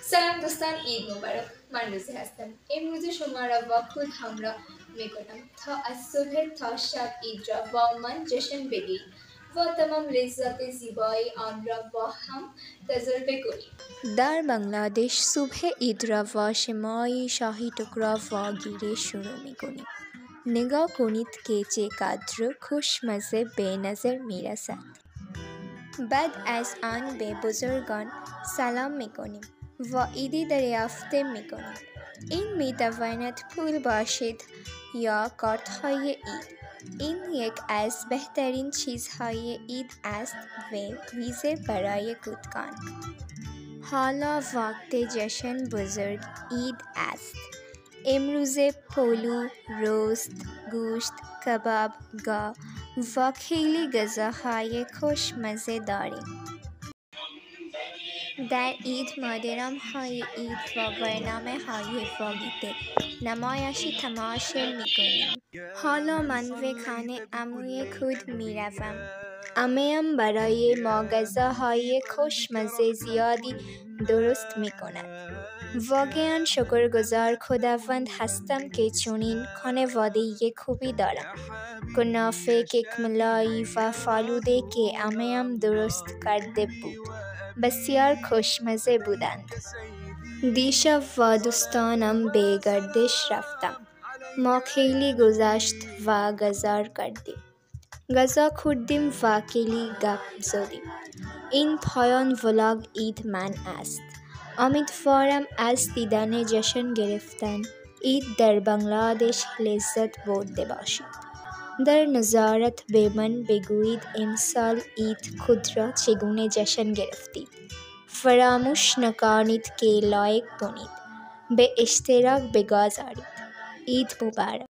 سلام دوستان، عید مبارک. من روزی هستم. امروز شما را با خود همراه میکنم تا از صبح تا شب عید را با من جشن بگیرید و تمام لذت زیبایی آن را با هم تجربه کنید. در بنگلادش صبح عید را با شمای شاهی ٹکرا و گیره شروع میکنیم. نگاه کنید که چقدر خوشمزه به نظر میرسد. بعد از آن به بزرگان سلام میکنیم و عیدی دریافت میکنیم. این میتواند پول باشد یا کارت‌های عید. این یک از بهترین چیزهای عید است و ویژه برای کودکان. حالا وقت جشن بزرگ عید است. امروز پلو، رست، گوشت، کباب، گاو و خیلی غذاهای خوشمزه داریم. در عید مادرم‌های عید و برنامه‌های واگیده نمایشی تماشا می‌کنیم. حالا من به خانه عموی خود می‌روم. عمویم برای ما غذاهای خوشمزه زیادی درست می‌کند. واقعا شکرگزار خداوند هستم که چنین خانواده‌ای خوبی دارم. کنافه، کیک ملایی و فالوده که عمویم درست کرده بود بسیار خوشمزه بودند. دیشب با دوستانم به گردش رفتم. ما خیلی گذشت و غذا کردیم. غذا خوردیم و خیلی گپ زدیم. این پایان ولاگ عید من است. امیدوارم از دیدن جشن گرفتن عید در بنگلادش لذت برده باشید. در نظارت به من بگویید امسال عید خود را چگونه جشن گرفتید. فراموش نکنید که لایک کنید. به اشتراک بگذارید. عید مبارک.